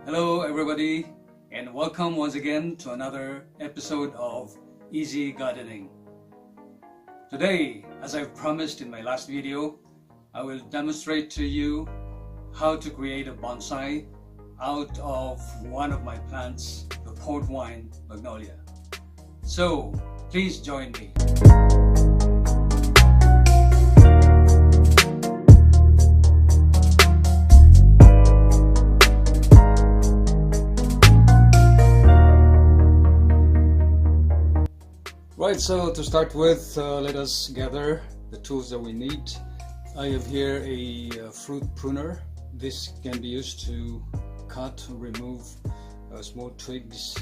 Hello everybody, and welcome once again to another episode of Easy Gardening. Today, as I've promised in my last video, I will demonstrate to you how to create a bonsai out of one of my plants, the port wine magnolia. So please join me. Right, so to start with, let us gather the tools that we need. I have here a fruit pruner. This can be used to cut or remove small twigs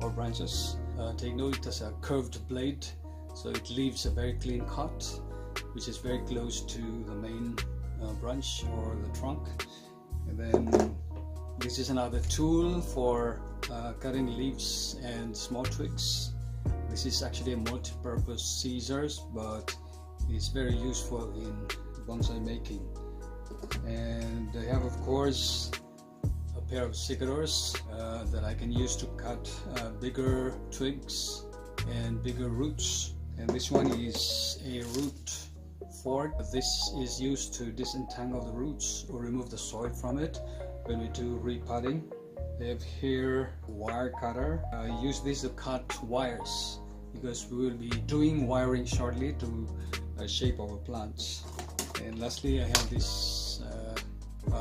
or branches. Take note it has a curved blade, so it leaves a very clean cut, which is very close to the main branch or the trunk. And then this is another tool for cutting leaves and small twigs. This is actually a multi-purpose scissors, but it's very useful in bonsai making. And I have, of course, a pair of secateurs that I can use to cut bigger twigs and bigger roots. And this one is a root fork. This is used to disentangle the roots or remove the soil from it when we do repotting. I have here a wire cutter. I use this to cut wires because we will be doing wiring shortly to shape our plants. And lastly, I have these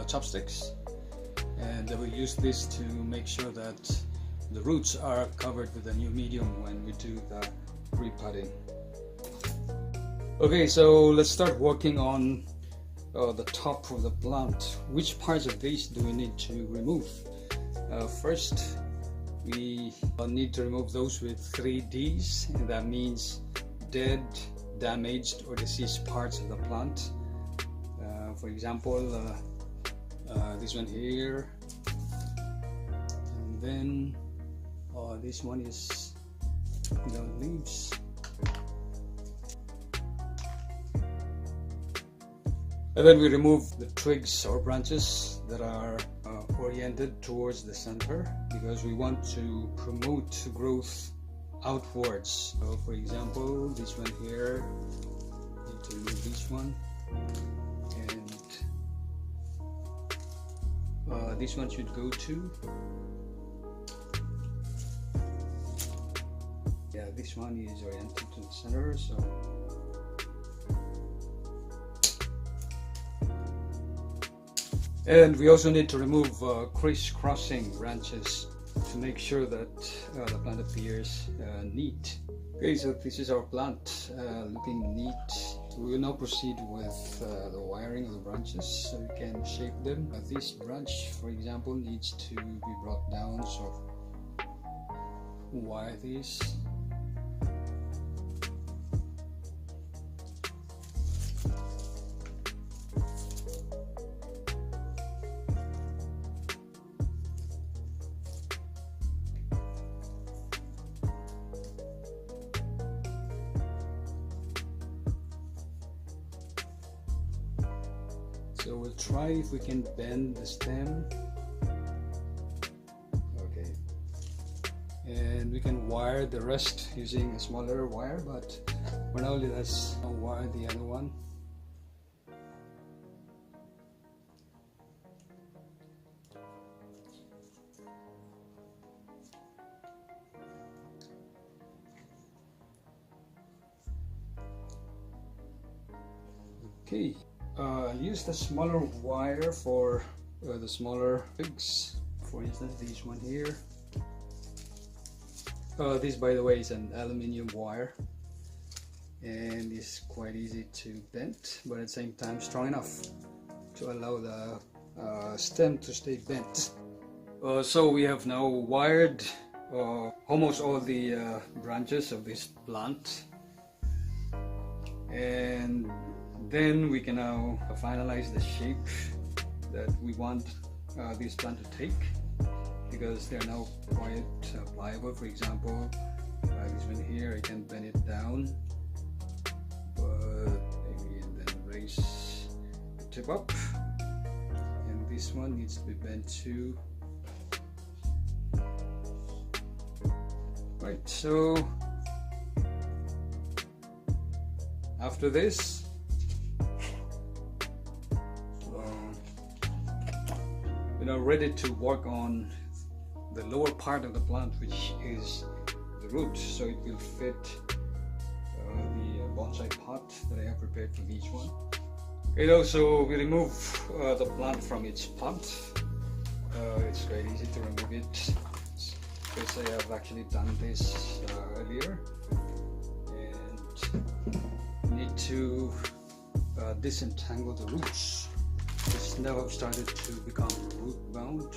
chopsticks, and I will use this to make sure that the roots are covered with a new medium when we do the repotting. Okay, so let's start working on the top of the plant. Which parts of this do we need to remove? First, we need to remove those with 3 Ds, and that means dead, damaged, or diseased parts of the plant. For example, this one here, and then this one is the leaves. And then we remove the twigs or branches that are oriented towards the center, because we want to promote growth outwards. So for example, this one here, need to remove this one, and this one should go too. Yeah, this one is oriented to the center, so and we also need to remove crisscrossing branches to make sure that the plant appears neat. Okay, so this is our plant looking neat. So we will now proceed with the wiring of the branches so we can shape them. This branch, for example, needs to be brought down, so wire this. So we'll try if we can bend the stem. Okay. And we can wire the rest using a smaller wire, but for now let's wire the other one. Okay. I used a smaller wire for the smaller twigs. For instance, this one here. This, by the way, is an aluminium wire, and it's quite easy to bend, but at the same time strong enough to allow the stem to stay bent. So we have now wired almost all the branches of this plant, and then we can now finalize the shape that we want this plant to take, because they're now quite pliable. For example, this one here, I can bend it down, but maybe, and then raise the tip up, and this one needs to be bent too. Right, so after this, we're now ready to work on the lower part of the plant, which is the root, so it will fit the bonsai pot that I have prepared for each one. So we remove the plant from its pot. It's quite easy to remove it because I have actually done this earlier, and need to disentangle the roots, which now have started to become root bound.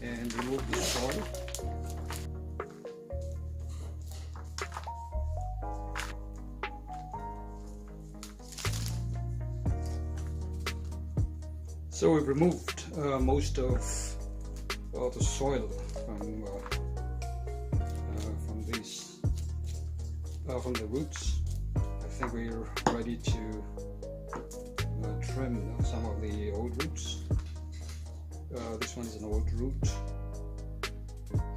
And remove the soil. So we've removed most of the soil from the roots. I think we're ready to trim some of the old roots. This one is an old root.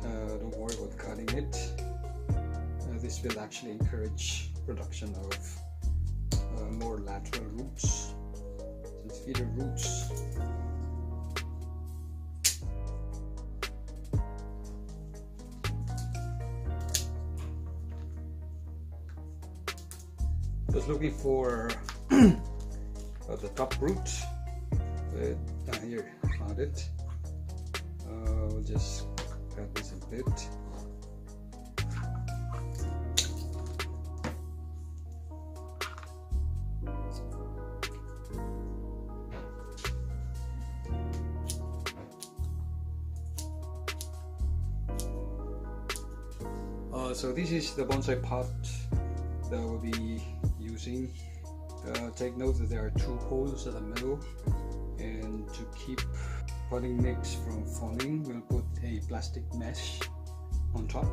Don't worry about cutting it. This will actually encourage production of more lateral roots and feeder roots. Just looking for the top root. Here, found it. We'll just cut this a bit. So this is the bonsai pot that we'll be using. Take note that there are 2 holes in the middle, and to keep potting mix from falling, we'll put a plastic mesh on top.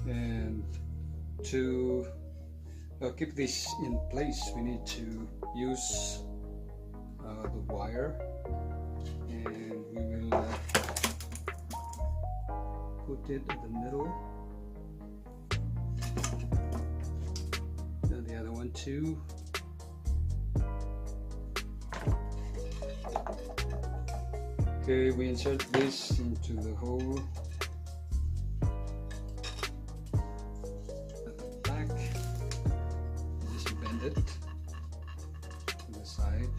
And to keep this in place, we need to use the wire, and we will put it in the middle, and the other one too. Okay, we insert this into the hole at the back, just bend it to the side.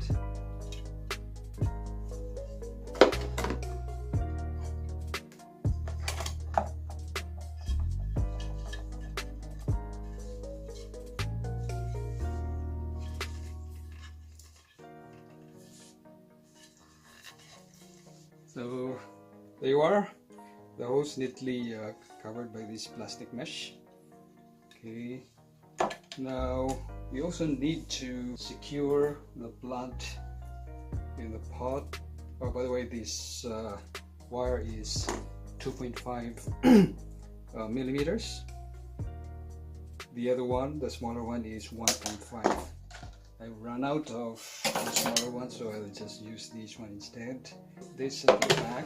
So there you are, the holes neatly covered by this plastic mesh. Okay, now we also need to secure the plant in the pot. Oh, by the way, this wire is 2.5 millimeters. The other one, the smaller one, is 1.5. I ran out of the smaller one, so I'll just use this one instead. This at the back,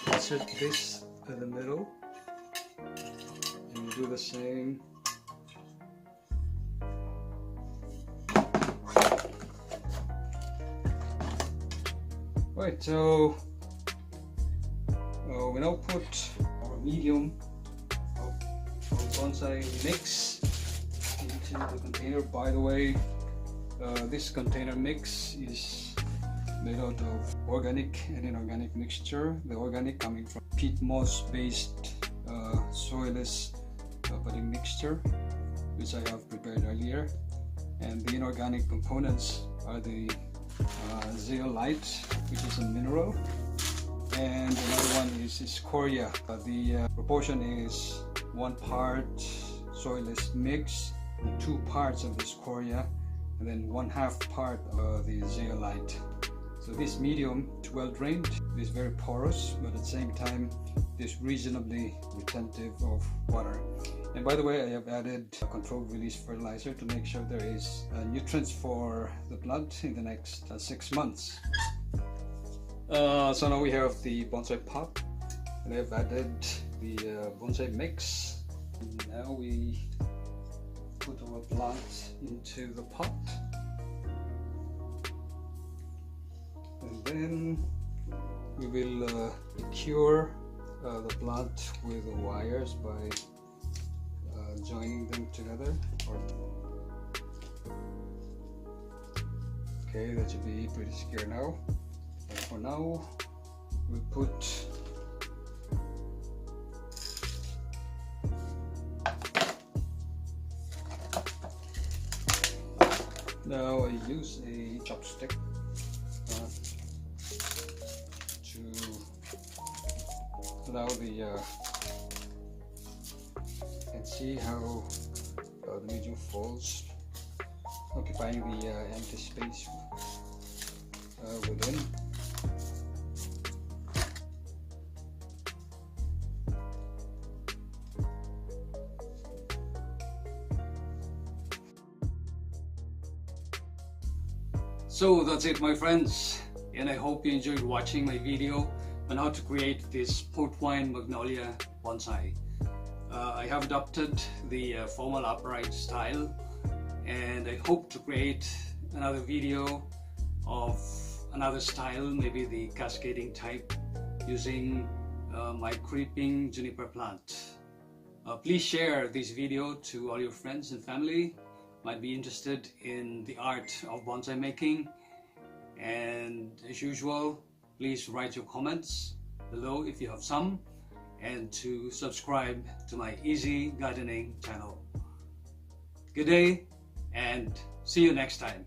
insert this in the middle, and do the same. Right, so we now put our medium of bonsai mix into the container. By the way, this container mix is made out of organic and inorganic mixture. The organic coming from peat moss based soilless potting mixture, which I have prepared earlier, and the inorganic components are the zeolite, which is a mineral, and another one is scoria. The proportion is 1 part soilless mix and 2 parts of the scoria, and then 1/2 part of the zeolite. So this medium is well drained, is very porous, but at the same time is reasonably retentive of water. And by the way, I have added a controlled release fertilizer to make sure there is nutrients for the plant in the next 6 months. So now we have the bonsai pot, and I've added the bonsai mix. And now we put our plant into the pot, and then we will cure the plant with the wires by joining them together. Okay, that should be pretty secure now. And for now, we put now I use a chopstick to allow the and see how the medium falls, occupying the empty space within. So that's it, my friends, and I hope you enjoyed watching my video on how to create this port wine magnolia bonsai. I have adopted the formal upright style, and I hope to create another video of another style, maybe the cascading type, using my creeping juniper plant. Please share this video to all your friends and family might be interested in the art of bonsai making, and as usual, please write your comments below if you have some, and to subscribe to my easy gardening channel. Good day and see you next time.